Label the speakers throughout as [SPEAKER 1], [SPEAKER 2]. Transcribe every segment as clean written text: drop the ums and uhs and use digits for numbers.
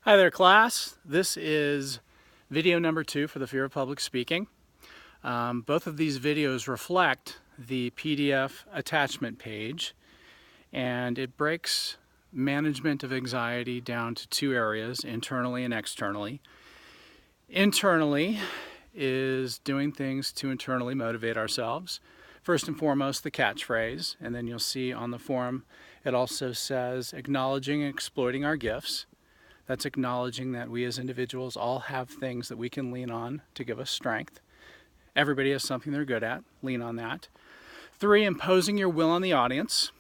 [SPEAKER 1] Hi there, class. This is video number 2 for the Fear of Public Speaking. Both of these videos reflect the PDF attachment page, and it breaks management of anxiety down to 2 areas, internally and externally. Internally is doing things to internally motivate ourselves. First and foremost, the catchphrase, and then you'll see on the form it also says acknowledging and exploiting our gifts. That's acknowledging that we as individuals all have things that we can lean on to give us strength. Everybody has something they're good at. Lean on that. 3, imposing your will on the audience.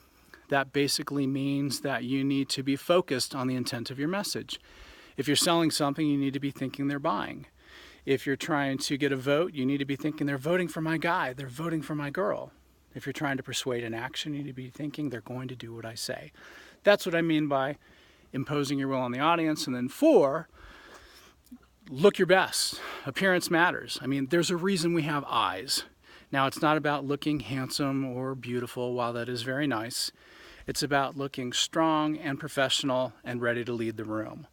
[SPEAKER 1] That basically means that you need to be focused on the intent of your message. If you're selling something, you need to be thinking they're buying. If you're trying to get a vote, you need to be thinking they're voting for my guy, they're voting for my girl. If you're trying to persuade an action, you need to be thinking they're going to do what I say. That's what I mean by imposing your will on the audience. And then 4, look your best. Appearance matters. I mean, there's a reason we have eyes. Now, it's not about looking handsome or beautiful, while that is very nice. It's about looking strong and professional and ready to lead the room.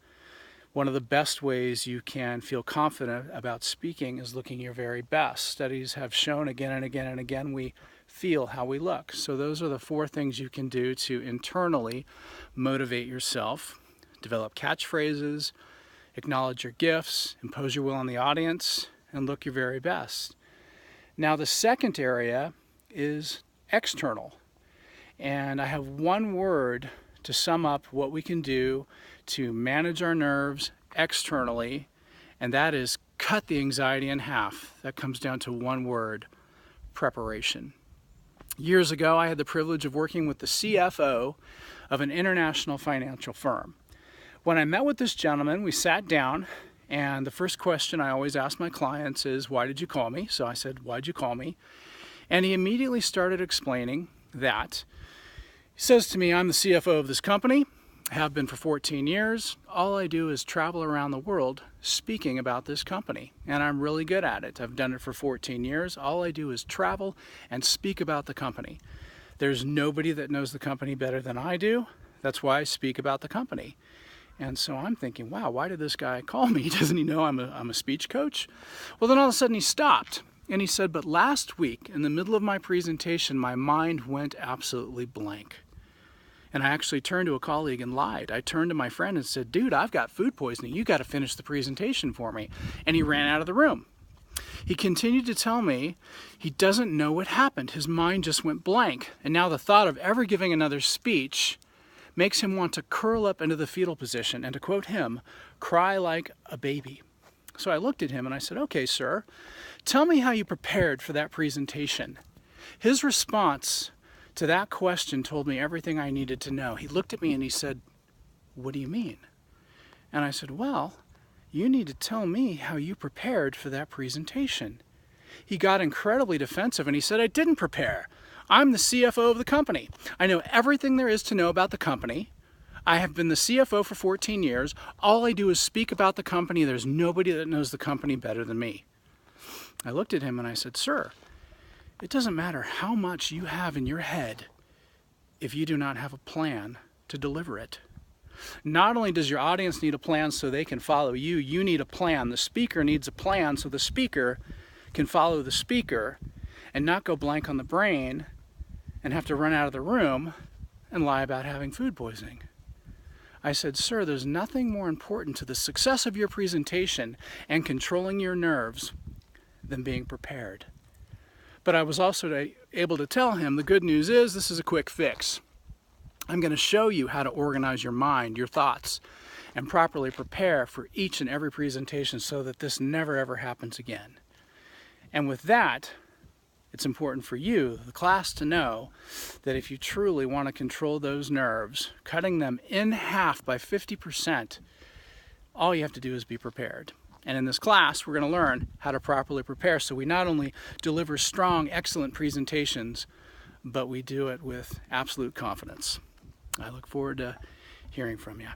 [SPEAKER 1] One of the best ways you can feel confident about speaking is looking your very best. Studies have shown again and again and again we feel how we look. So those are the 4 things you can do to internally motivate yourself. Develop catchphrases, acknowledge your gifts, impose your will on the audience, and look your very best. Now the second area is external. And I have one word to sum up what we can do to manage our nerves externally, and that is cut the anxiety in half. That comes down to one word: preparation. Years ago, I had the privilege of working with the CFO of an international financial firm. When I met with this gentleman, we sat down, and the first question I always ask my clients is, "Why did you call me?" So I said, "Why'd you call me?" And he immediately started explaining that. He says to me, "I'm the CFO of this company, have been for 14 years. All I do is travel around the world speaking about this company, and I'm really good at it. I've done it for 14 years. All I do is travel and speak about the company. There's nobody that knows the company better than I do. That's why I speak about the company." And so I'm thinking, wow, why did this guy call me? Doesn't he know I'm a speech coach? Well, then all of a sudden he stopped, and he said, "But last week, in the middle of my presentation, my mind went absolutely blank." And I actually turned to a colleague and lied. I turned to my friend and said, "Dude, I've got food poisoning. You got to finish the presentation for me." And he ran out of the room. He continued to tell me he doesn't know what happened. His mind just went blank. And now the thought of ever giving another speech makes him want to curl up into the fetal position and, to quote him, cry like a baby. So I looked at him and I said, "Okay, sir, tell me how you prepared for that presentation." His response to that question told me everything I needed to know. He looked at me and he said, "What do you mean?" And I said, "Well, you need to tell me how you prepared for that presentation." He got incredibly defensive and he said, "I didn't prepare. I'm the CFO of the company. I know everything there is to know about the company. I have been the CFO for 14 years. All I do is speak about the company. There's nobody that knows the company better than me." I looked at him and I said, "Sir, it doesn't matter how much you have in your head if you do not have a plan to deliver it. Not only does your audience need a plan so they can follow you, you need a plan. The speaker needs a plan so the speaker can follow the speaker and not go blank on the brain and have to run out of the room and lie about having food poisoning." I said, "Sir, there's nothing more important to the success of your presentation and controlling your nerves than being prepared." But I was also able to tell him the good news is this is a quick fix. I'm going to show you how to organize your mind, your thoughts, and properly prepare for each and every presentation so that this never ever happens again. And with that, it's important for you, the class, to know that if you truly want to control those nerves, cutting them in half by 50%, all you have to do is be prepared. And in this class, we're going to learn how to properly prepare so we not only deliver strong, excellent presentations, but we do it with absolute confidence. I look forward to hearing from you.